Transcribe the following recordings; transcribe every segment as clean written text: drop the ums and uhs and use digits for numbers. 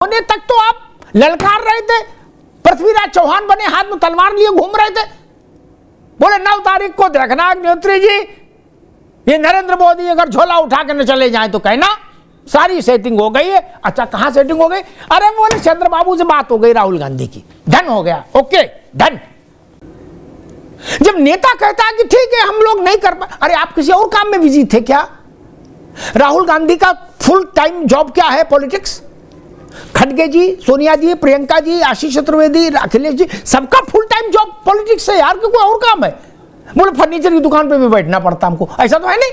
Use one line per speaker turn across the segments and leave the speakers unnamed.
होने तक तो आप ललकार रहे थे। पृथ्वीराज चौहान बने, हाथ में तलवार लिए घूम रहे थे, बोले 9 तारीख को देखना अग्निहोत्री जी, ये नरेंद्र मोदी अगर झोला उठा के न चले जाए तो कहना सारी सेटिंग हो गई है। अच्छा, कहां सेटिंग हो गई? अरे बोले चंद्रबाबू से बात हो गई राहुल गांधी की, डन हो गया, ओके डन। जब नेता कहता है कि ठीक है हम लोग नहीं कर पाए, अरे आप किसी और काम में बिजी थे क्या? राहुल गांधी का फुल टाइम जॉब क्या है? पॉलिटिक्स। खड़गे जी, सोनिया जी, प्रियंका जी, आशीष चतुर्वेदी, अखिलेश जी, सबका फुल टाइम जॉब पॉलिटिक्स है यार, कि कोई और काम है? बोले फर्नीचर की दुकान पे भी बैठना पड़ता हमको, ऐसा तो है नहीं।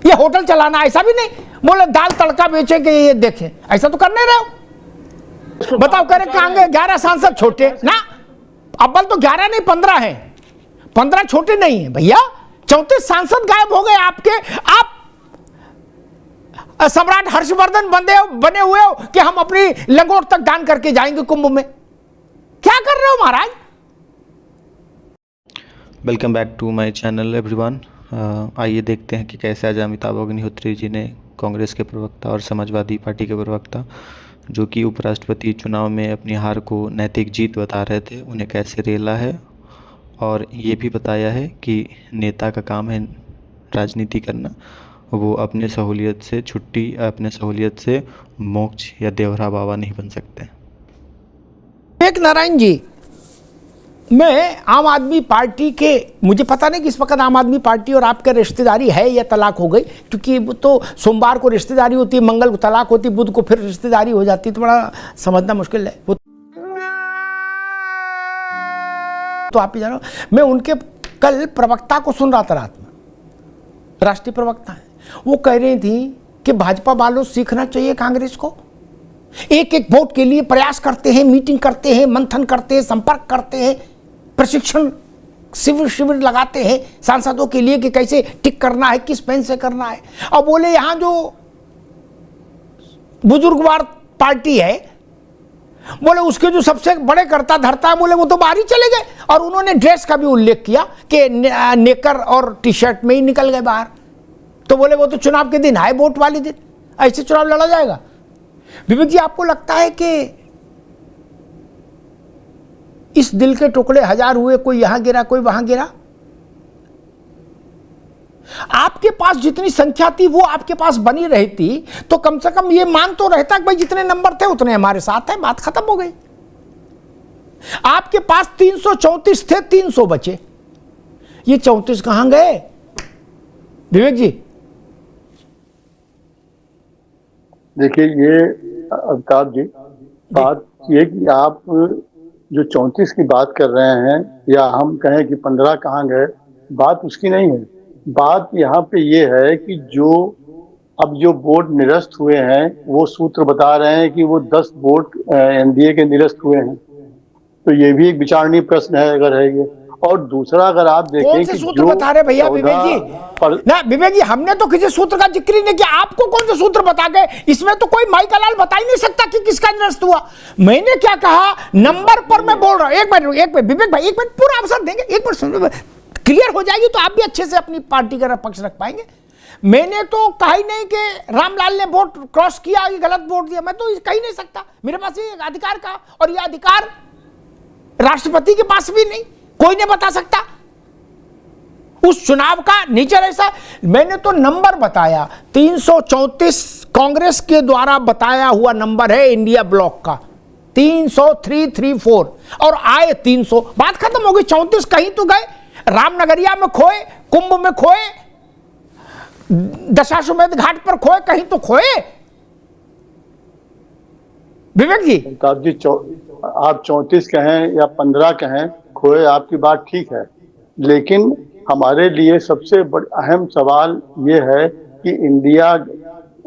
ये होटल चलाना ऐसा भी नहीं। बोले दाल तड़का बेचे के ये देखें, ऐसा तो करने रहे हो। बताओ करे कहां 11 सांसद छोटे ना, अव्वल तो 11 नहीं 15 हैं, 15 छोटे नहीं है भैया। 34 सांसद गायब हो गए आपके। आप सम्राट हर्षवर्धन बने हुए हो कि हम अपनी लंगोट तक दान करके जाएंगे कुंभ में। क्या कर रहे हो महाराज?
Welcome back to my channel everyone. आइए देखते हैं कि कैसे आज अमिताभ अग्निहोत्री जी ने कांग्रेस के प्रवक्ता और समाजवादी पार्टी के प्रवक्ता, जो कि उपराष्ट्रपति चुनाव में अपनी हार को नैतिक जीत बता रहे थे, उन्हें कैसे रेला है। और ये भी बताया है कि नेता का काम है राजनीति करना, वो अपने सहूलियत से छुट्टी, अपने सहूलियत से मोक्ष या देवरा बाबा नहीं बन सकते।
विवेक नारायण जी, मैं आम आदमी पार्टी के, मुझे पता नहीं कि इस वक्त आम आदमी पार्टी और आपके रिश्तेदारी है या तलाक हो गई, क्योंकि वो तो सोमवार को रिश्तेदारी होती है, मंगल को तलाक होती है, बुध को फिर रिश्तेदारी हो जाती है, तो बड़ा समझना मुश्किल है वो। तो आप ही जानो, मैं उनके कल प्रवक्ता को सुन रहा था रात में, राष्ट्रीय प्रवक्ता है, वो कह रही थी कि भाजपा वालों सीखना चाहिए कांग्रेस को। एक एक वोट के लिए प्रयास करते हैं, मीटिंग करते हैं, मंथन करते हैं, संपर्क करते हैं, प्रशिक्षण शिविर लगाते हैं सांसदों के लिए कि कैसे टिक करना है, किस पेन से करना है। और बोले यहां जो बुजुर्गवार पार्टी है, बोले उसके जो सबसे बड़े करता धरता है, बोले वो तो बाहर ही चले गए। और उन्होंने ड्रेस का भी उल्लेख किया कि नेकर और टी शर्ट में ही निकल गए बाहर। तो बोले वो तो चुनाव के दिन आए, वोट वाले दिन, ऐसे चुनाव लड़ा जाएगा। विवेक जी, आपको लगता है कि इस दिल के टुकड़े 1000 हुए, कोई यहां गिरा कोई वहां गिरा? आपके पास जितनी संख्या थी वो आपके पास बनी रहती तो कम से कम ये मान तो रहता कि भाई जितने नंबर थे उतने हमारे साथ है, बात खत्म हो गई। आपके पास 334 थे, 300 बचे, ये 34 कहां गए विवेक जी?
देखिए, ये अमिताभ जी, बात ये कि आप जो 34 की बात कर रहे हैं, या हम कहें कि 15 कहाँ गए, बात उसकी नहीं है। बात यहाँ पे ये है कि जो वोट निरस्त हुए हैं, वो सूत्र बता रहे हैं कि वो 10 वोट एनडीए के निरस्त हुए हैं। तो ये भी एक विचारणीय प्रश्न है अगर है ये। और दूसरा, अगर आप देखें
कौन से सूत्र बता रहे भैया विवेक जी? ना विवेक जी, हमने तो किसी सूत्र का जिक्र ही नहीं किया, आपको कौन से सूत्र बता गए? इसमें तो कोई माई का लाल बता ही नहीं सकता कि किसका निरस्त हुआ। मैंने क्या कहा, नंबर पर मैं बोल रहा हूं। एक मिनट विवेक भाई, एक मिनट पूरा अवसर देंगे, एक मिनट क्लियर हो जाएगी तो आप भी अच्छे से अपनी पार्टी का पक्ष रख पाएंगे। मैंने तो कहा ही नहीं कि रामलाल ने वोट क्रॉस किया, ये गलत वोट दिया, मैं तो कह ही नहीं सकता। मेरे पास ये अधिकार का, और ये अधिकार राष्ट्रपति के पास भी नहीं, कोई नहीं बता सकता उस चुनाव का नेचर ऐसा। मैंने तो नंबर बताया, 334 कांग्रेस के द्वारा बताया हुआ नंबर है इंडिया ब्लॉक का, 303-34, और आए 300, बात खत्म हो गई। 34 कहीं तो गए, रामनगरिया में खोए, कुंभ में खोए, दशाश्वमेध घाट पर खोए, कहीं तो खोए विवेक जी।
आप 34 कहें या 15 कहें, खोए, आपकी बात ठीक है, लेकिन हमारे लिए सबसे अहम सवाल ये है कि इंडिया,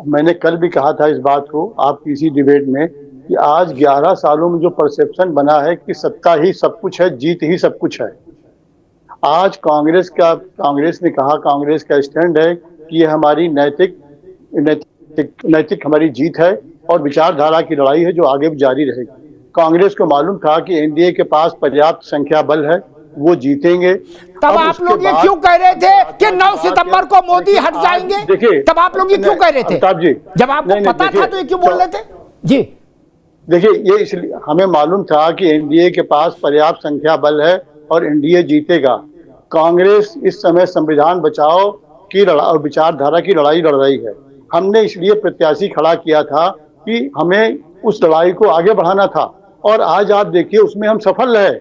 मैंने कल भी कहा था इस बात को आपकी इसी डिबेट में, कि आज 11 सालों में जो परसेप्शन बना है कि सत्ता ही सब कुछ है, जीत ही सब कुछ है। आज कांग्रेस ने कहा, कांग्रेस का स्टैंड है कि ये हमारी नैतिक हमारी जीत है और विचारधारा की लड़ाई है जो आगे भी जारी रहेगी। कांग्रेस को मालूम था कि एनडीए के पास पर्याप्त संख्या बल है, वो जीतेंगे।
तब आप लोग ये क्यों कह रहे थे कि 9 सितंबर को मोदी हट जाएंगे?
देखिए,
तब आप लोग ये क्यों कह रहे थे?
अमिताभ जी,
जब आपको पता था तो ये क्यों बोल रहे थे जी?
देखिए, ये इसलिए हमें मालूम था कि एनडीए के पास पर्याप्त संख्या बल है और एनडीए जीतेगा। कांग्रेस इस समय संविधान बचाओ की लड़ाई और विचारधारा की लड़ाई लड़ रही है। हमने इसलिए प्रत्याशी खड़ा किया था कि हमें उस लड़ाई को आगे बढ़ाना था, और आज आप देखिए उसमें हम सफल रहे।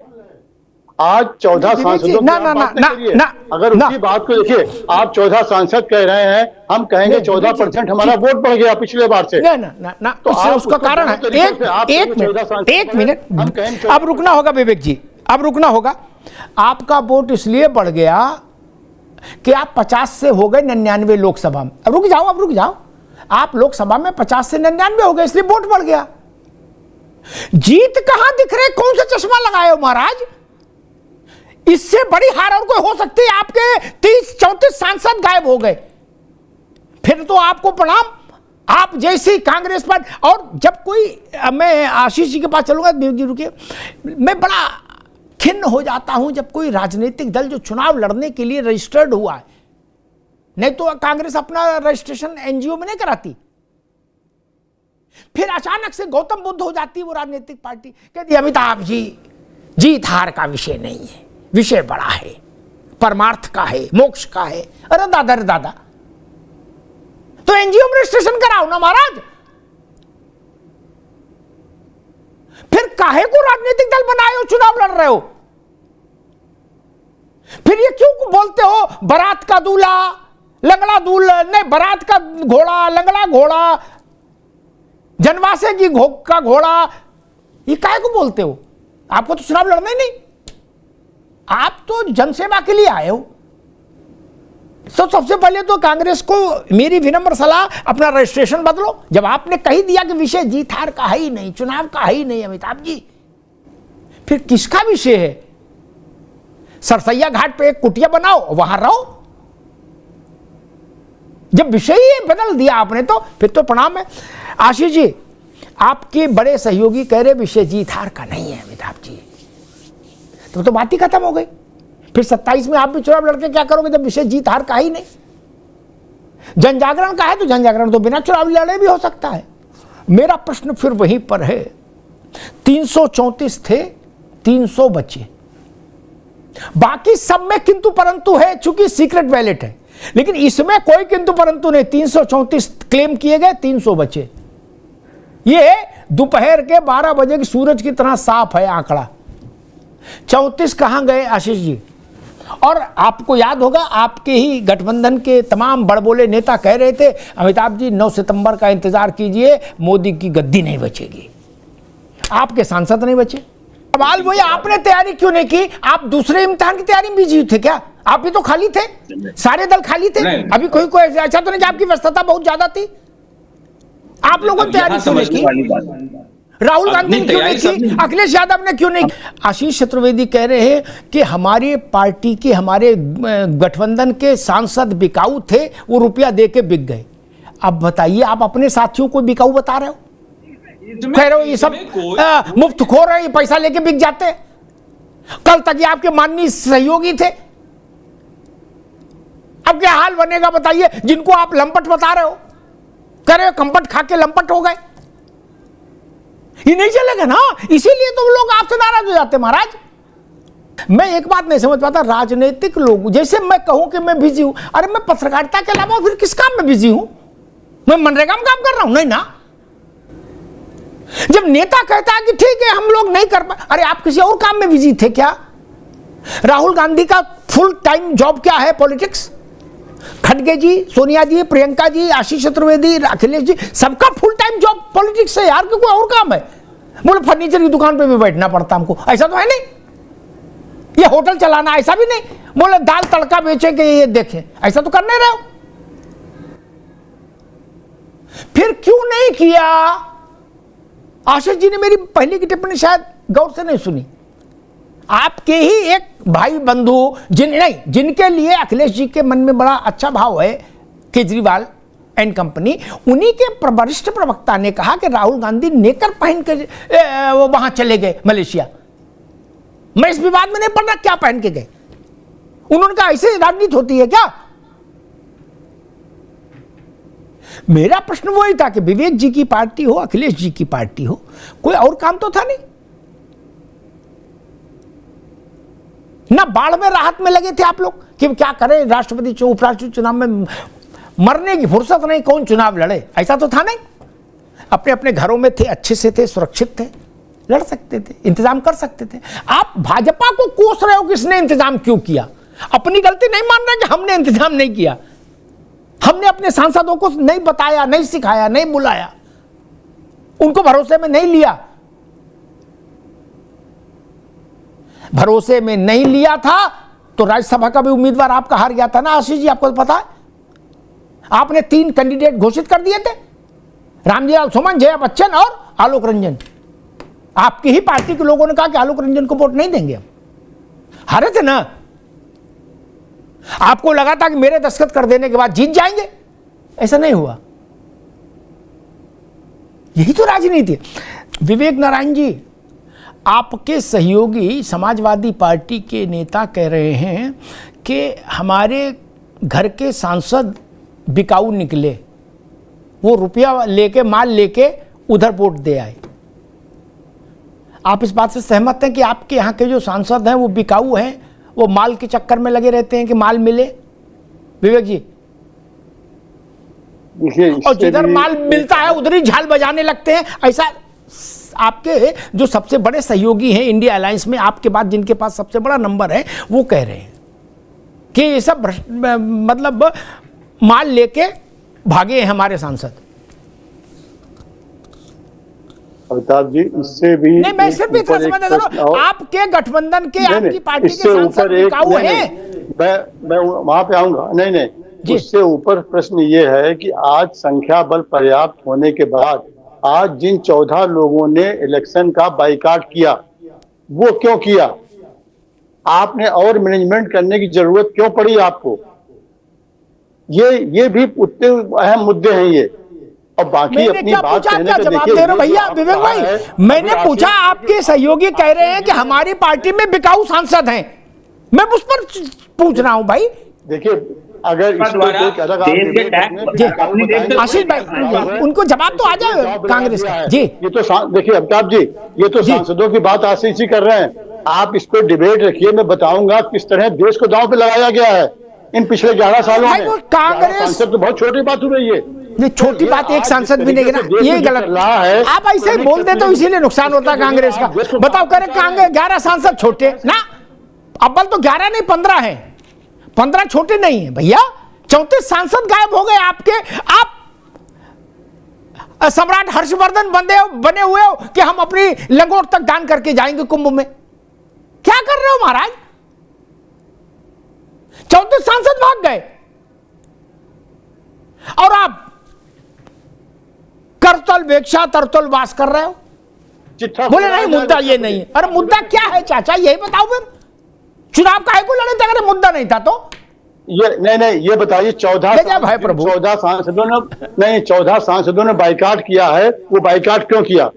आज 14 सांसदों की आप बात नहीं करिए, अगर उसी बात को देखिए, आप 14 सांसद कह रहे हैं, हम कहेंगे 14% हमारा वोट बढ़ गया पिछले बार से।
ना तो उसका कारण है, एक मिनट, अब रुकना होगा विवेक जी, अब रुकना होगा। आपका वोट इसलिए बढ़ गया कि आप 50 से हो गए 99 लोकसभा में। अब रुक जाओ, आप लोकसभा में 50 से 99 हो गए, इसलिए वोट बढ़ गया। जीत कहां दिख रहे, कौन सा चश्मा लगाए हो महाराज? इससे बड़ी हार और कोई हो सकती है? आपके 30-34 सांसद गायब हो गए, फिर तो आपको प्रणाम। आप जैसी कांग्रेस पर, और जब कोई, मैं आशीष जी के पास चलूंगा, जी रुकिए, मैं बड़ा खिन्न हो जाता हूं जब कोई राजनीतिक दल जो चुनाव लड़ने के लिए रजिस्टर्ड हुआ है, नहीं तो कांग्रेस अपना रजिस्ट्रेशन एनजीओ में नहीं कराती, फिर अचानक से गौतम बुद्ध हो जाती है वो राजनीतिक पार्टी, कहती अमिताभ जी जीत हार का विषय नहीं है, विषय बड़ा है, परमार्थ का है, मोक्ष का है। अरे दादा, तो एनजीओ में रजिस्ट्रेशन कराओ ना महाराज। फिर काहे को राजनीतिक दल बनाए हो, चुनाव लड़ रहे हो? फिर ये क्यों बोलते हो बारात का दूल्हा लंगड़ा दूल्हा, नहीं, बारात का घोड़ा लंगड़ा घोड़ा, जनवासे की का घोड़ा, ये काहे को बोलते हो? आपको तो चुनाव लड़ना ही नहीं, आप तो जनसेवा के लिए आए हो। तो सबसे पहले तो कांग्रेस को मेरी विनम्र सलाह, अपना रजिस्ट्रेशन बदलो। जब आपने कही दिया कि विषय जीत हार का है ही नहीं, चुनाव का है ही नहीं अमिताभ जी, फिर किसका विषय है? सरसैया घाट पे एक कुटिया बनाओ, वहां रहो। जब विषय ही बदल दिया आपने, तो फिर तो प्रणाम है। आशीष जी, आपके बड़े सहयोगी कह रहे विषय जीत हार का नहीं है अमिताभ जी, तो बात ही खत्म हो गई। फिर 27 में आप भी चुनाव लड़के क्या करोगे जब विषय जीत हार का ही नहीं? जन जागरण का है तो जन जागरण तो बिना चुनाव लड़े भी हो सकता है। मेरा प्रश्न फिर वहीं पर है, 334 थे, 300 बचे, बाकी सब में किंतु परंतु है, चूंकि सीक्रेट बैलेट है, लेकिन इसमें कोई किंतु परंतु नहीं। 334 क्लेम किए गए, 300 बचे। ये दोपहर के 12 बजे की सूरज की तरह साफ है आंकड़ा। 34 कहां गए आशीष जी? और आपको याद होगा, आपके ही गठबंधन के तमाम बड़बोले नेता कह रहे थे अमिताभ जी 9 सितंबर का इंतजार कीजिए, मोदी की गद्दी नहीं बचेगी। आपके सांसद नहीं बचे। सवाल वही, आपने तैयारी क्यों नहीं की? आप दूसरे इम्तिहान की तैयारी में बिजी थे क्या? आप भी तो खाली थे, सारे दल खाली थे। अभी कोई ऐसा तो नहीं कि आपकी व्यस्तता बहुत ज्यादा थी? आप लोगों ने तैयारी क्यों नहीं की? राहुल गांधी ने क्यों नहीं की? अखिलेश यादव ने क्यों नहीं? आशीष चतुर्वेदी कह रहे हैं कि हमारी पार्टी के, हमारे गठबंधन के सांसद बिकाऊ थे, वो रुपया दे के बिक गए। अब बताइए, आप अपने साथियों को बिकाऊ बता रहे हो? कह रहे हो ये सब मुफ्त खो रहे, ये पैसा लेके बिक जाते। कल तक ये आपके माननीय सहयोगी थे, अब क्या हाल बनेगा बताइए? जिनको आप लंपट बता रहे हो, कह रहे हो कंपट खा के लंपट हो गए, ये नहीं चलेगा ना। इसीलिए तो लोग आपसे नाराज हो जाते महाराज। मैं एक बात नहीं समझ पाता, राजनीतिक लोग, जैसे मैं कहूं कि मैं बिजी हूं, अरे मैं पत्रकारिता के अलावा फिर किस काम में बिजी हूं? मैं मनरेगा में काम कर रहा हूं? नहीं ना। जब नेता कहता है कि ठीक है हम लोग नहीं कर पाए, अरे आप किसी और काम में बिजी थे क्या? राहुल गांधी का फुल टाइम जॉब क्या है? पॉलिटिक्स। खड़गे जी, सोनिया जी, प्रियंका जी, आशीष चतुर्वेदी, अखिलेश जी, सबका फुल टाइम जॉब पॉलिटिक्स है यार, कि कोई और काम है? बोले फर्नीचर की दुकान पे भी बैठना पड़ता हमको, ऐसा तो है नहीं। ये होटल चलाना, ऐसा भी नहीं। बोले दाल तड़का बेचे के ये देखें, ऐसा तो करने रहे हो। फिर क्यों नहीं किया? आशीष जी ने मेरी पहले की टिप्पणी शायद गौर से नहीं सुनी। आपके ही एक भाई बंधु जिनके लिए अखिलेश जी के मन में बड़ा अच्छा भाव है, केजरीवाल एंड कंपनी, उन्हीं के वरिष्ठ प्रवक्ता ने कहा कि राहुल गांधी नेकर पहन के वहां चले गए मलेशिया। मैं इस विवाद में नहीं पड़ रहा क्या पहन के गए। उन्होंने कहा ऐसे राजनीति होती है क्या? मेरा प्रश्न वही था कि विवेक जी की पार्टी हो, अखिलेश जी की पार्टी हो, कोई और काम तो था नहीं ना। बाढ़ में राहत में लगे थे आप लोग कि क्या करें, राष्ट्रपति उपराष्ट्रपति चुनाव में मरने की फुर्सत नहीं, कौन चुनाव लड़े, ऐसा तो था नहीं। अपने अपने घरों में थे, अच्छे से थे, सुरक्षित थे, लड़ सकते थे, इंतजाम कर सकते थे। आप भाजपा को कोस रहे हो कि इसने इंतजाम क्यों किया। अपनी गलती नहीं मान रहे कि हमने इंतजाम नहीं किया, हमने अपने सांसदों को नहीं बताया, नहीं सिखाया, नहीं बुलाया, उनको भरोसे में नहीं लिया। भरोसे में नहीं लिया था तो राज्यसभा का भी उम्मीदवार आपका हार गया था ना आशीष जी, आपको तो पता है। आपने 3 कैंडिडेट घोषित कर दिए थे, रामजीलाल सुमन, जया बच्चन और आलोक रंजन। आपकी ही पार्टी के लोगों ने कहा कि आलोक रंजन को वोट नहीं देंगे हम, हारे थे ना। आपको लगा था कि मेरे दस्तखत कर देने के बाद जीत जाएंगे, ऐसा नहीं हुआ। यही तो राजनीति है। विवेक नारायण जी, आपके सहयोगी समाजवादी पार्टी के नेता कह रहे हैं कि हमारे घर के सांसद बिकाऊ निकले, वो रुपया लेके, माल लेके उधर वोट दे आए। आप इस बात से सहमत हैं कि आपके यहाँ के जो सांसद हैं वो बिकाऊ हैं, वो माल के चक्कर में लगे रहते हैं कि माल मिले? विवेक जी, और जिधर माल मिलता है उधर ही झाल बजाने लगते हैं, ऐसा आपके जो सबसे बड़े सहयोगी हैं इंडिया अलायंस में, आपके बाद जिनके पास सबसे बड़ा नंबर है, वो कह रहे हैं कि ये सब मतलब माल लेके भागे हैं हमारे सांसद।
अमिताभ जी, इससे भी
नहीं, मैं सिर्फ इतना समझ रहा हूं, आपके गठबंधन के, आपकी पार्टी के सांसद बिकाऊ हैं।
मैं वहां पे आऊंगा। नहीं, उससे ऊपर प्रश्न ये है कि आज संख्या बल पर्याप्त होने के बाद आज जिन 14 लोगों ने इलेक्शन का बाइकाट किया, वो क्यों किया? आपने और मैनेजमेंट करने की जरूरत क्यों पड़ी आपको? ये भी उतने अहम मुद्दे हैं ये। और बाकी अपनी बात कहने पे
जवाब दे रहे हो भैया विवेक भाई। मैंने पूछा, आपके सहयोगी कह रहे हैं कि हमारी पार्टी में बिकाऊ सांसद हैं, मैं उस पर पूछ रहा हूं भाई।
देखिए, अगर
आशीष भाई, उनको जवाब तो आ जाए कांग्रेस का। जी,
ये तो देखिए अमिताभ जी, ये तो सांसदों की बात आशीष जी कर रहे हैं। आप इस पर डिबेट रखिए, मैं बताऊंगा किस तरह देश को दांव पे लगाया गया है इन पिछले 11 सालों में।
कांग्रेस
तो बहुत छोटी बात हो रही है।
ये छोटी बात, एक सांसद भी नहीं ना, ये गलत है। आप ऐसे ही बोल देते हो, इसीलिए नुकसान होता है कांग्रेस का। बताओ, करे कांग्रेस 11 सांसद छोटे ना? अव्वल तो 11 नहीं 15 है, 15 छोटे नहीं है भैया। 34 सांसद गायब हो गए आपके। आप सम्राट हर्षवर्धन बने हुए हो कि हम अपनी लंगोट तक दान करके जाएंगे कुंभ में। क्या कर रहे हो महाराज? 34 सांसद भाग गए और आप करतल वेक्षा तरतल वास कर रहे हो। बोले नहीं, मुद्दा ये नहीं है। अरे मुद्दा क्या है चाचा, यही बताओ फिर। चुनाव काहे को लड़े थे अगर मुद्दा नहीं था तो?
ये नहीं, ये बताइए 14 सांसदों ने 14 सांसदों ने बाइकाट किया है, वो बाइकाट क्यों किया?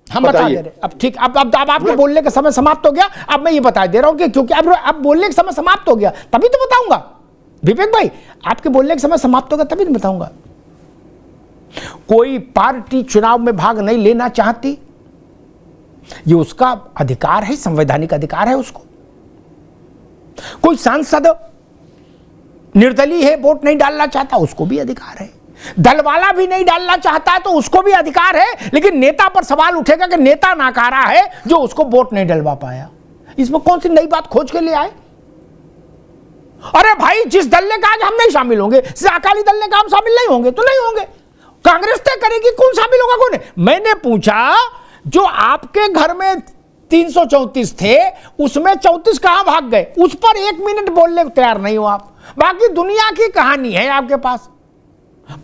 हम बता दे रहे। अब ठीक, अब आपके बोलने का समय समाप्त हो गया। अब मैं ये बता दे रहा हूं कि क्योंकि अब बोलने का समय समाप्त हो गया, तभी तो बताऊंगा। विवेक भाई, आपके बोलने का समय समाप्त होगा तभी नहीं बताऊंगा। कोई पार्टी चुनाव में भाग नहीं लेना चाहती, ये उसका अधिकार है, संवैधानिक अधिकार है उसको। कोई सांसद निर्दलीय है, वोट नहीं डालना चाहता, उसको भी अधिकार है। दल वाला भी नहीं डालना चाहता है तो उसको भी अधिकार है। लेकिन नेता पर सवाल उठेगा कि नेता नाकारा है जो उसको वोट नहीं डलवा पाया। इसमें कौन सी नई बात खोज के ले आए? अरे भाई, जिस दल ने कहा कि हम नहीं शामिल होंगे, अकाली दल ने कहा हम शामिल नहीं होंगे, तो नहीं होंगे। कांग्रेस तय करेगी कौन शामिल होगा कौन है। मैंने पूछा, जो आपके घर में 334 थे, उसमें 34 कहां भाग गए? उस पर 1 मिनट बोलने को तैयार नहीं हो आप। बाकी दुनिया की कहानी है आपके पास,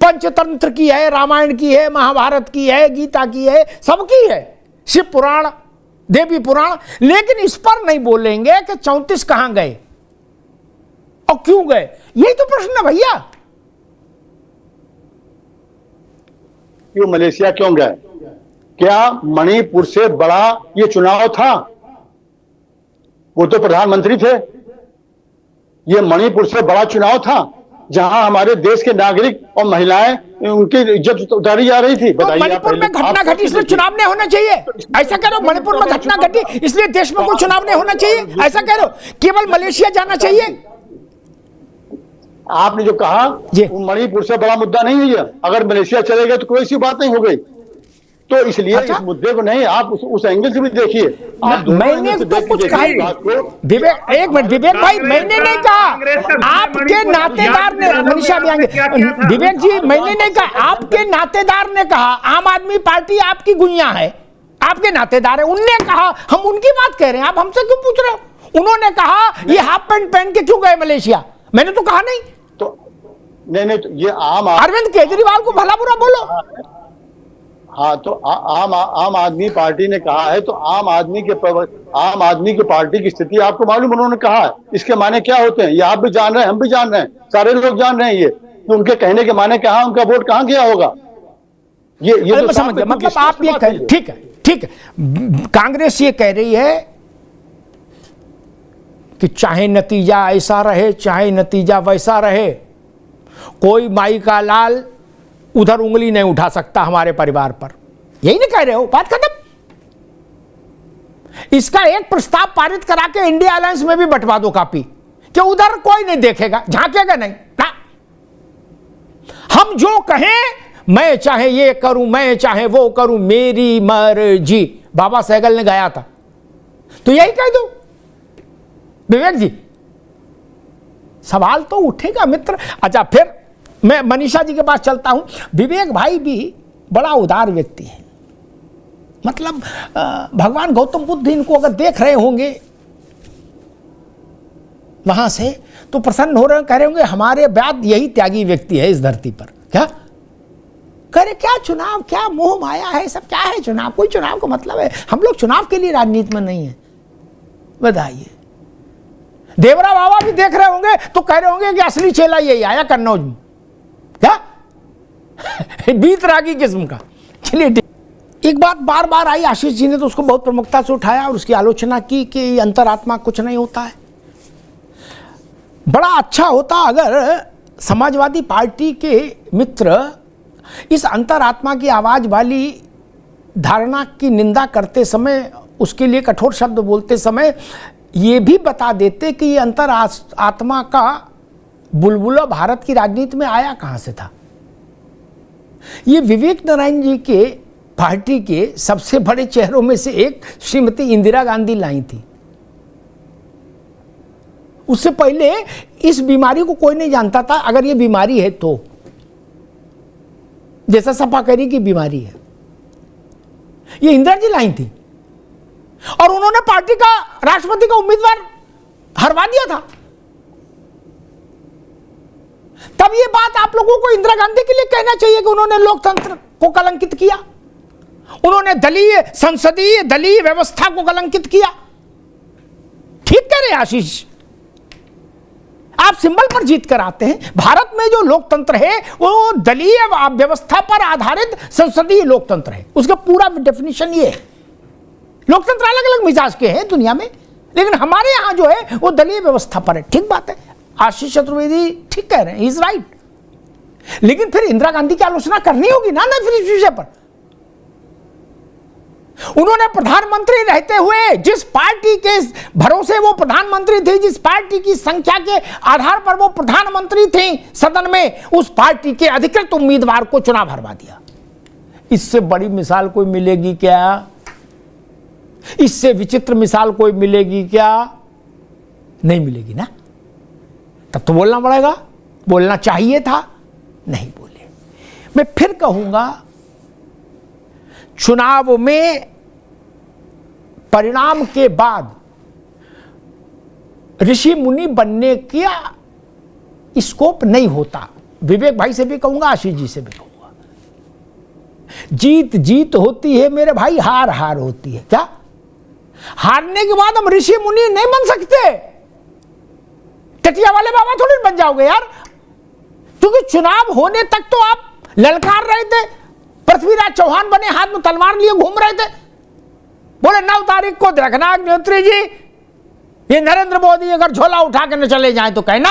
पंचतंत्र की है, रामायण की है, महाभारत की है, गीता की है, सबकी है, शिव पुराण, देवी पुराण। लेकिन इस पर नहीं बोलेंगे कि 34 कहां गए और क्यों गए। यही तो प्रश्न है भैया।
क्यों मलेशिया क्यों गए? क्या मणिपुर से बड़ा ये चुनाव था? वो तो प्रधानमंत्री थे। ये मणिपुर से बड़ा चुनाव था? जहां हमारे देश के नागरिक और महिलाएं उनकी इज्जत उतारी जा रही थी।
तो
बताइए
मणिपुर में घटना घटी इसलिए चुनाव नहीं होना चाहिए, ऐसा कह रहे हो? मणिपुर में घटना घटी इसलिए देश में कोई चुनाव नहीं होना चाहिए, ऐसा कह रहे हो? केवल मलेशिया जाना चाहिए?
आपने जो कहा वो मणिपुर से बड़ा मुद्दा नहीं है ये। अगर मलेशिया चले गए तो कोई सी बात नहीं हो गई। तो इसलिए
अच्छा?
इस मुद्दे को नहीं, आप उस एंगल से भी देखिए।
मैंने तो कुछ कहा ही नहीं। विवेक, एक मिनट विवेक भाई, मैंने नहीं कहा, आपके नातेदार ने, मनीषा भी आएंगे, विवेक जी मैंने नहीं कहा, आपके नातेदार ने कहा। आम आदमी पार्टी आपकी गुइया है, आपके नातेदार है, उनने कहा, हम उनकी बात कह रहे हैं, आप हमसे क्यों पूछ रहे हो? उन्होंने कहा ये हाफ पैंट पहन के क्यों गए मलेशिया, मैंने तो कहा नहीं।
तो नहीं तो ये
अरविंद केजरीवाल को भला बुरा बोलो।
हाँ, तो आम आदमी पार्टी ने कहा है, तो आम आदमी के पार्टी की स्थिति आपको मालूम, उन्होंने कहा है। इसके माने क्या होते हैं ये आप भी जान रहे हैं, हम भी जान रहे हैं, सारे लोग जान रहे हैं। ये तो उनके कहने के माने क्या, उनका वोट कहां गया होगा? ये तो
समझ गया, मतलब आप ये कह, ठीक है, कांग्रेस ये कह रही है कि चाहे नतीजा ऐसा रहे चाहे नतीजा वैसा रहे, कोई माई का लाल उधर उंगली नहीं उठा सकता हमारे परिवार पर, यही नहीं कह रहे हो? बात खत्म। इसका एक प्रस्ताव पारित करा के इंडिया अलायंस में भी बंटवा दो कॉपी, कि उधर कोई नहीं देखेगा, झांकेगा नहीं ना। हम जो कहें, मैं चाहे ये करूं, मैं चाहे वो करूं, मेरी मर्जी, बाबा सहगल ने गाया था, तो यही कह दो। विवेक जी, सवाल तो उठेगा मित्र। अच्छा, फिर मैं मनीषा जी के पास चलता हूं। विवेक भाई भी बड़ा उदार व्यक्ति है, मतलब भगवान गौतम बुद्ध इनको अगर देख रहे होंगे वहां से तो प्रसन्न हो रहे, कह रहे होंगे हमारे बाद यही त्यागी व्यक्ति है इस धरती पर। क्या करे, क्या चुनाव, क्या मोह माया है, सब क्या है चुनाव? कोई चुनाव का मतलब है? हम लोग चुनाव के लिए राजनीति में नहीं है। बताइए, देवरा बाबा भी देख रहे होंगे तो कह रहे होंगे कि असली चेला यही आया कन्नौज में, क्या बीतरागी किस्म का। चलिए, एक बात बार बार आई, आशीष जी ने तो उसको बहुत प्रमुखता से उठाया और उसकी आलोचना की कि अंतरात्मा कुछ नहीं होता है। बड़ा अच्छा होता अगर समाजवादी पार्टी के मित्र इस अंतरात्मा की आवाज वाली धारणा की निंदा करते समय, उसके लिए कठोर शब्द बोलते समय ये भी बता देते कि ये अंतरात्मा का बुलबुला भारत की राजनीति में आया कहां से था। ये विवेक नारायण जी के पार्टी के सबसे बड़े चेहरों में से एक श्रीमती इंदिरा गांधी लाई थी। उससे पहले इस बीमारी को कोई नहीं जानता था, अगर ये बीमारी है तो, जैसा सफाकरी की बीमारी है, ये इंदिरा जी लाई थी और उन्होंने पार्टी का राष्ट्रपति का उम्मीदवार हरवा दिया था। तब ये बात आप लोगों को इंदिरा गांधी के लिए कहना चाहिए कि उन्होंने लोकतंत्र को कलंकित किया, उन्होंने दलीय संसदीय दलीय व्यवस्था को कलंकित किया। ठीक कह रहे आशीष, आप सिंबल पर जीत कर आते हैं। भारत में जो लोकतंत्र है वो दलीय व्यवस्था पर आधारित संसदीय लोकतंत्र है, उसका पूरा डेफिनेशन ये है। लोकतंत्र अलग अलग मिजाज के हैं दुनिया में, लेकिन हमारे यहां जो है वो दलीय व्यवस्था पर है। ठीक बात है, आशीष चतुर्वेदी ठीक कह रहे हैं, इज राइट। लेकिन फिर इंदिरा गांधी की आलोचना करनी होगी ना फिर इस विषय पर। उन्होंने प्रधानमंत्री रहते हुए जिस पार्टी के भरोसे वो प्रधानमंत्री थे, जिस पार्टी की संख्या के आधार पर वो प्रधानमंत्री थे सदन में, उस पार्टी के अधिकृत उम्मीदवार को चुनाव हरवा दिया। इससे बड़ी मिसाल कोई मिलेगी क्या? इससे विचित्र मिसाल कोई मिलेगी क्या? नहीं मिलेगी ना। तब तो बोलना पड़ेगा, बोलना चाहिए था, नहीं बोले। मैं फिर कहूंगा, चुनाव में परिणाम के बाद ऋषि मुनि बनने का स्कोप नहीं होता। विवेक भाई से भी कहूंगा, आशीष जी से भी कहूंगा, जीत जीत होती है मेरे भाई, हार हार होती है। क्या हारने के बाद हम ऋषि मुनि नहीं बन सकते? टटिया वाले बाबा थोड़ी बन जाओगे यार, क्योंकि चुनाव होने तक तो आप ललकार रहे थे। पृथ्वीराज चौहान बने, हाथ में तलवार लिए घूम रहे थे, बोले 9 तारीख को देखना अग्निहोत्री जी, ये नरेंद्र मोदी अगर झोला उठा के न चले जाए तो कहना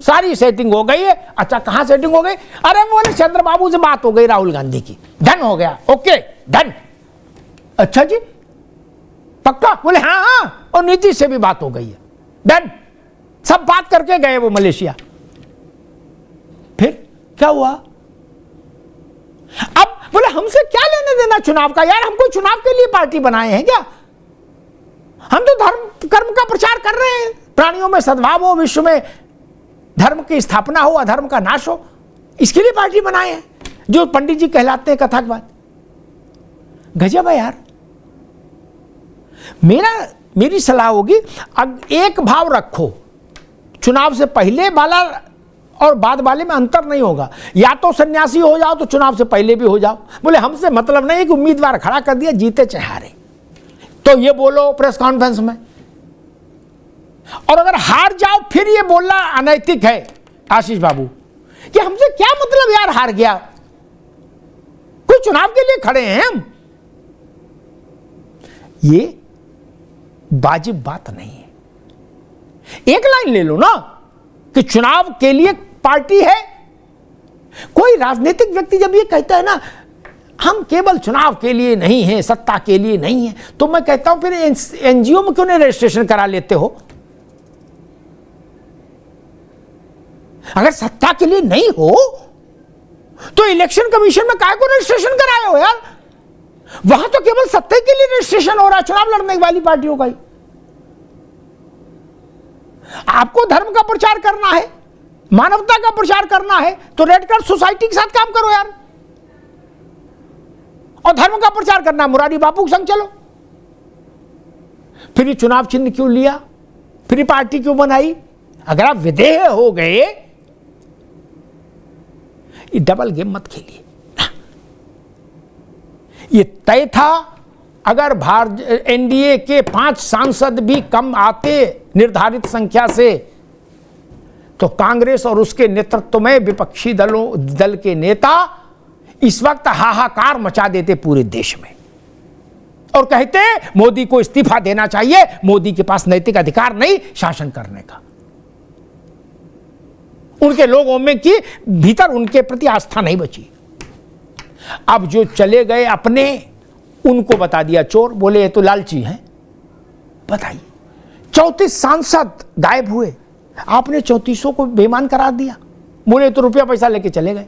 सारी सेटिंग हो गई है। अच्छा, कहां सेटिंग हो गई? अरे बोले चंद्रबाबू से बात हो गई राहुल गांधी की, डन हो गया, ओके डन। अच्छा जी, पक्का? बोले हाँ हाँ, और नीतीश से भी बात हो गई है, डन। सब बात करके गए वो मलेशिया। फिर क्या हुआ? अब बोले हमसे क्या लेने देना चुनाव का? यार हमको चुनाव के लिए पार्टी बनाए हैं क्या? हम तो धर्म कर्म का प्रचार कर रहे हैं, प्राणियों में सद्भाव हो, विश्व में धर्म की स्थापना हो, अधर्म का नाश हो, इसके लिए पार्टी बनाए हैं, जो पंडित जी कहलाते हैं कथा के बाद। गजब है यार। मेरी सलाह होगी, एक भाव रखो, चुनाव से पहले वाला और बाद वाले में अंतर नहीं होगा। या तो सन्यासी हो जाओ तो चुनाव से पहले भी हो जाओ। बोले हमसे मतलब नहीं कि उम्मीदवार खड़ा कर दिया, जीते चाहे हारे, तो ये बोलो प्रेस कॉन्फ्रेंस में, और अगर हार जाओ फिर ये बोलना अनैतिक है आशीष बाबू, कि हमसे क्या मतलब यार हार गया, कोई चुनाव के लिए खड़े हैं हम। ये वाजिब बात नहीं है। एक लाइन ले लो ना कि चुनाव के लिए पार्टी है। कोई राजनीतिक व्यक्ति जब ये कहता है ना हम केवल चुनाव के लिए नहीं हैं, सत्ता के लिए नहीं है, तो मैं कहता हूं फिर एनजीओ में क्यों नहीं रजिस्ट्रेशन करा लेते हो? अगर सत्ता के लिए नहीं हो तो इलेक्शन कमीशन में काहे को रजिस्ट्रेशन कराए हो यार? वहां तो केवल सत्ता के लिए रजिस्ट्रेशन हो रहा है चुनाव लड़ने वाली पार्टियों का ही। आपको धर्म का प्रचार करना है, मानवता का प्रचार करना है, तो रेड क्रॉस सोसाइटी के साथ काम करो यार। और धर्म का प्रचार करना, मुरारी बापू के संग चलो। फिर ये चुनाव चिन्ह क्यों लिया? फिर ये पार्टी क्यों बनाई? अगर आप विधेय हो गए, ये डबल गेम मत खेलिए। ये तय था, अगर एनडीए के 5 सांसद भी कम आते निर्धारित संख्या से, तो कांग्रेस और उसके नेतृत्व में विपक्षी दल के नेता इस वक्त हाहाकार मचा देते पूरे देश में और कहते मोदी को इस्तीफा देना चाहिए, मोदी के पास नैतिक अधिकार नहीं शासन करने का। उनके लोगों में की भीतर उनके प्रति आस्था नहीं बची। अब जो चले गए अपने, उनको बता दिया चोर, बोले ये तो लालची हैं। बताइए, 34 सांसद गायब हुए, आपने 34 को बेईमान करार दिया, बोले तो रुपया पैसा लेके चले गए।